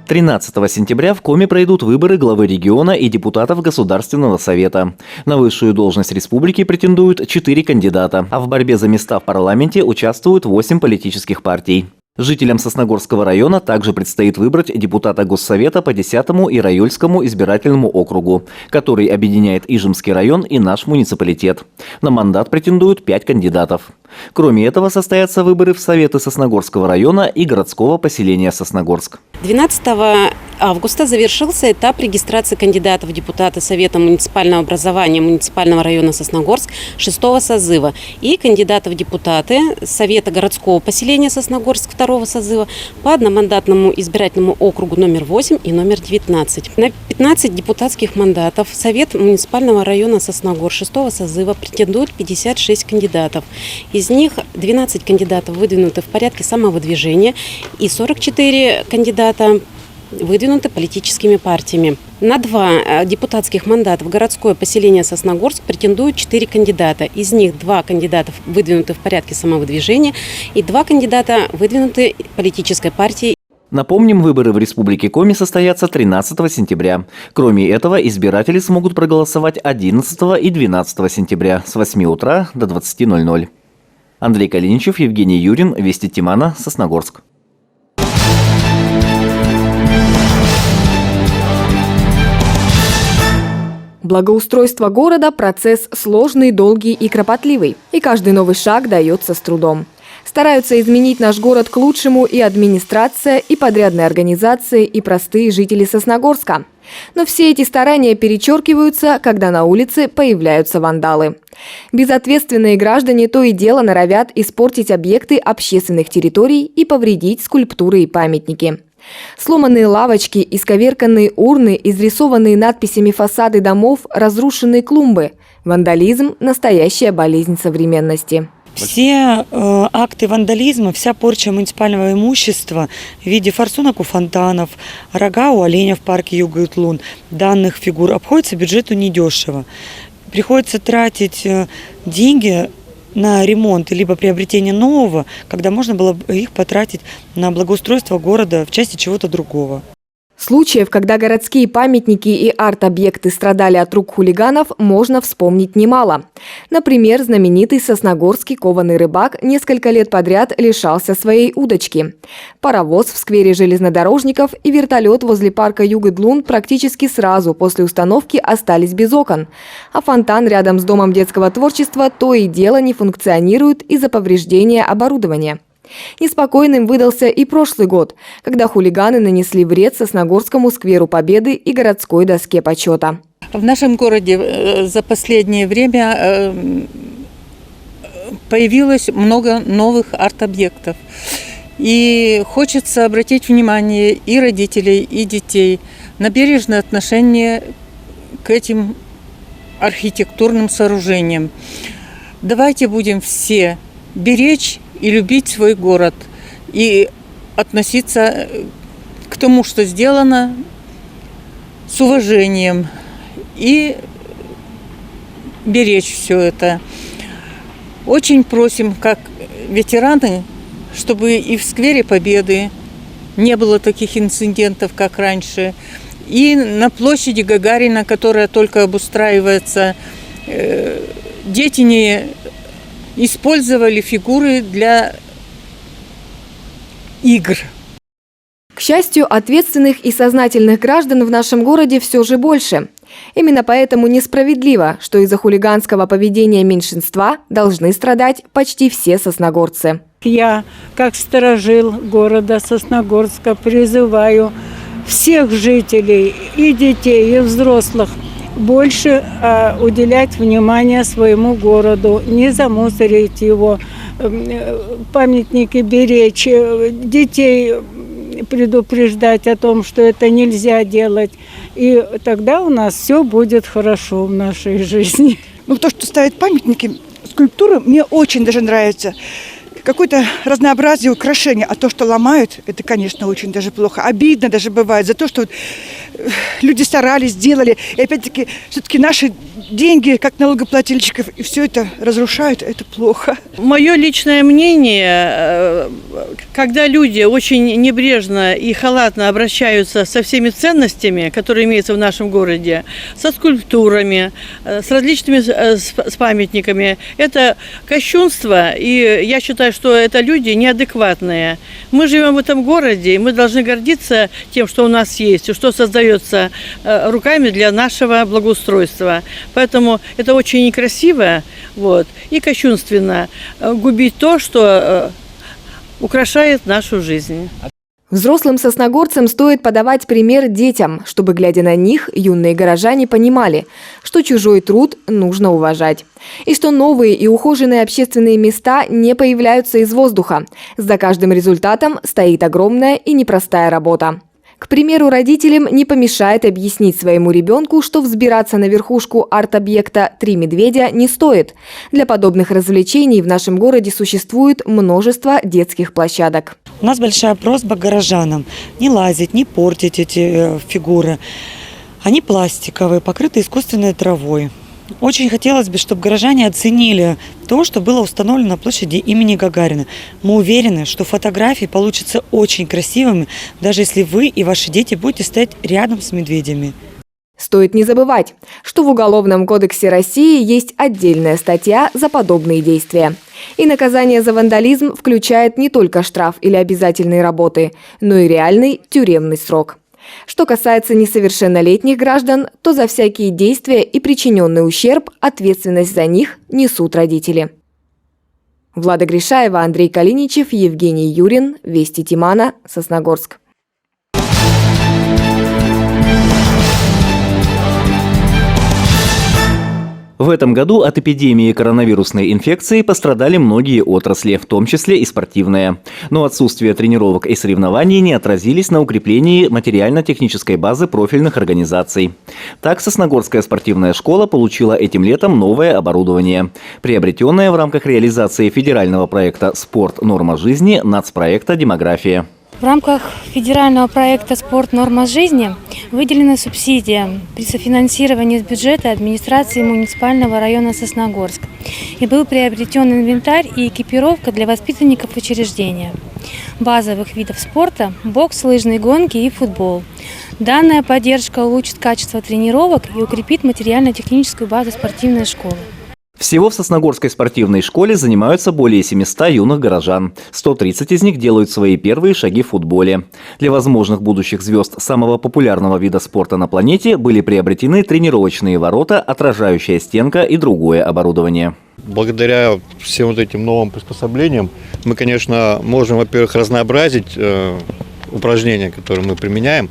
13 сентября в Коми пройдут выборы главы региона и депутатов Государственного совета. На высшую должность республики претендуют 4 кандидата, а в борьбе за места в парламенте участвуют 8 политических партий. Жителям Сосногорского района также предстоит выбрать депутата Госсовета по 10-му и Райольскому избирательному округу, который объединяет Ижемский район и наш муниципалитет. На мандат претендуют 5 кандидатов. Кроме этого, состоятся выборы в Советы Сосногорского района и городского поселения Сосногорск. 12 августа завершился этап регистрации кандидатов в депутаты Совета муниципального образования муниципального района Сосногорск 6-го созыва и кандидатов в депутаты Совета городского поселения Сосногорск 2-го созыва по одномандатному избирательному округу номер 8 и номер 19. На 15 депутатских мандатов Совет муниципального района Сосногорск 6-го созыва претендует 56 кандидатов. Из них 12 кандидатов выдвинуты в порядке самовыдвижения и 44 кандидата выдвинуты политическими партиями. На 2 депутатских мандата в городское поселение Сосногорск претендуют 4 кандидата. Из них 2 кандидата выдвинуты в порядке самовыдвижения и 2 кандидата выдвинуты политической партией. Напомним, выборы в Республике Коми состоятся 13 сентября. Кроме этого, избиратели смогут проголосовать 11 и 12 сентября с 8 утра до 20:00. Андрей Калиничев, Евгений Юрин, Вести Тимана, Сосногорск. Благоустройство города – процесс сложный, долгий и кропотливый. И каждый новый шаг дается с трудом. Стараются изменить наш город к лучшему и администрация, и подрядные организации, и простые жители Сосногорска. Но все эти старания перечеркиваются, когда на улице появляются вандалы. Безответственные граждане то и дело норовят испортить объекты общественных территорий и повредить скульптуры и памятники. Сломанные лавочки, исковерканные урны, изрисованные надписями фасады домов, разрушенные клумбы. Вандализм – настоящая болезнь современности. Все акты вандализма, вся порча муниципального имущества в виде форсунок у фонтанов, рога у оленя в парке Юга-Ютлун, данных фигур обходится бюджету недешево. Приходится тратить деньги на ремонт либо приобретение нового, когда можно было бы их потратить на благоустройство города в части чего-то другого. Случаев, когда городские памятники и арт-объекты страдали от рук хулиганов, можно вспомнить немало. Например, знаменитый сосногорский кованый рыбак несколько лет подряд лишался своей удочки. Паровоз в сквере железнодорожников и вертолет возле парка Юга-Ютлун практически сразу после установки остались без окон. А фонтан рядом с Домом детского творчества то и дело не функционирует из-за повреждения оборудования. Неспокойным выдался и прошлый год, когда хулиганы нанесли вред Сосногорскому скверу Победы и городской доске почета. В нашем городе за последнее время появилось много новых арт-объектов. И хочется обратить внимание и родителей, и детей на бережное отношение к этим архитектурным сооружениям. Давайте будем все беречь и любить свой город, и относиться к тому, что сделано, с уважением, и беречь все это. Очень просим, как ветераны, чтобы и в сквере Победы не было таких инцидентов, как раньше, и на площади Гагарина, которая только обустраивается, дети не использовали фигуры для игр. К счастью, ответственных и сознательных граждан в нашем городе все же больше. Именно поэтому несправедливо, что из-за хулиганского поведения меньшинства должны страдать почти все сосногорцы. Я, как сторожил города Сосногорска, призываю всех жителей, и детей, и взрослых, больше уделять внимание своему городу, не замусорить его, памятники беречь, детей предупреждать о том, что это нельзя делать. И тогда у нас все будет хорошо в нашей жизни. Ну, то, что ставят памятники, скульптуры, мне очень даже нравится. Какое-то разнообразие украшения, а то, что ломают, это, конечно, очень даже плохо. Обидно даже бывает за то, что люди старались, делали. И опять-таки, все-таки наши деньги, как налогоплательщиков, и все это разрушают, это плохо. Мое личное мнение, когда люди очень небрежно и халатно обращаются со всеми ценностями, которые имеются в нашем городе, со скульптурами, с различными с памятниками, это кощунство, и я считаю, что это люди неадекватные. Мы живем в этом городе, и мы должны гордиться тем, что у нас есть, и что создается руками для нашего благоустройства. Поэтому это очень некрасиво, вот, и кощунственно губить то, что украшает нашу жизнь. Взрослым сосногорцам стоит подавать пример детям, чтобы, глядя на них, юные горожане понимали, что чужой труд нужно уважать. И что новые и ухоженные общественные места не появляются из воздуха. За каждым результатом стоит огромная и непростая работа. К примеру, родителям не помешает объяснить своему ребенку, что взбираться на верхушку арт-объекта «Три медведя» не стоит. Для подобных развлечений в нашем городе существует множество детских площадок. У нас большая просьба к горожанам не лазить, не портить эти фигуры. Они пластиковые, покрыты искусственной травой. Очень хотелось бы, чтобы горожане оценили то, что было установлено на площади имени Гагарина. Мы уверены, что фотографии получатся очень красивыми, даже если вы и ваши дети будете стоять рядом с медведями. Стоит не забывать, что в Уголовном кодексе России есть отдельная статья за подобные действия. И наказание за вандализм включает не только штраф или обязательные работы, но и реальный тюремный срок. Что касается несовершеннолетних граждан, то за всякие действия и причиненный ущерб ответственность за них несут родители. Влада Гришаева, Андрей Калиничев, Евгений Юрин, Вести Тимана, Сосногорск. В этом году от эпидемии коронавирусной инфекции пострадали многие отрасли, в том числе и спортивные. Но отсутствие тренировок и соревнований не отразились на укреплении материально-технической базы профильных организаций. Так, Сосногорская спортивная школа получила этим летом новое оборудование, приобретенное в рамках реализации федерального проекта «Спорт. Норма жизни» нацпроекта «Демография». В рамках федерального проекта «Спорт. Норма жизни» выделена субсидия при софинансировании из бюджета администрации муниципального района Сосногорск. И был приобретен инвентарь и экипировка для воспитанников учреждения. Базовых видов спорта – бокс, лыжные гонки и футбол. Данная поддержка улучшит качество тренировок и укрепит материально-техническую базу спортивной школы. Всего в Сосногорской спортивной школе занимаются более 700 юных горожан. 130 из них делают свои первые шаги в футболе. Для возможных будущих звезд самого популярного вида спорта на планете были приобретены тренировочные ворота, отражающая стенка и другое оборудование. Благодаря всем вот этим новым приспособлениям мы, конечно, можем, во-первых, разнообразить упражнения, которые мы применяем,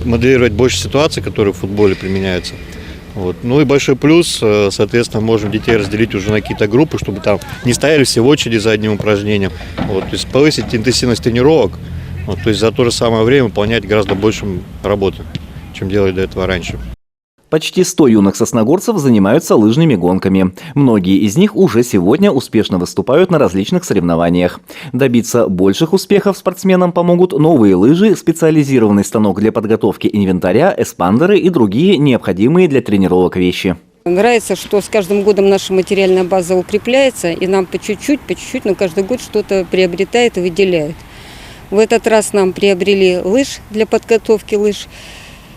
моделировать больше ситуаций, которые в футболе применяются. Ну и большой плюс, соответственно, можем детей разделить уже на какие-то группы, чтобы там не стояли все в очереди за одним упражнением. То есть повысить интенсивность тренировок, то есть за то же самое время выполнять гораздо больше работы, чем делали до этого раньше. Почти 100 юных сосногорцев занимаются лыжными гонками. Многие из них уже сегодня успешно выступают на различных соревнованиях. Добиться больших успехов спортсменам помогут новые лыжи, специализированный станок для подготовки инвентаря, эспандеры и другие необходимые для тренировок вещи. Нравится, что с каждым годом наша материальная база укрепляется, и нам по чуть-чуть, но каждый год что-то приобретает и выделяет. В этот раз нам приобрели лыж для подготовки лыж.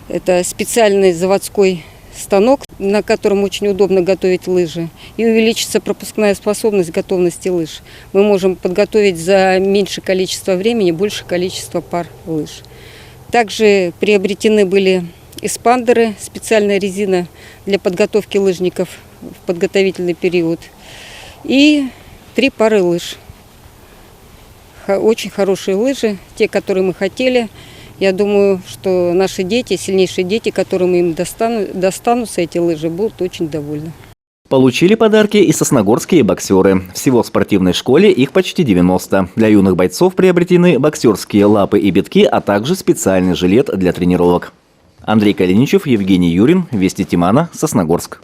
Это специальный заводской станок, на котором очень удобно готовить лыжи. И увеличится пропускная способность готовности лыж. Мы можем подготовить за меньшее количество времени больше количества пар лыж. Также приобретены были эспандеры, специальная резина для подготовки лыжников в подготовительный период. И 3 пары лыж. Очень хорошие лыжи, те, которые мы хотели. Я думаю, что наши дети, сильнейшие дети, которым им достанутся эти лыжи, будут очень довольны. Получили подарки и сосногорские боксеры. Всего в спортивной школе их почти 90. Для юных бойцов приобретены боксерские лапы и битки, а также специальный жилет для тренировок. Андрей Калиничев, Евгений Юрин, Вести Тимана, Сосногорск.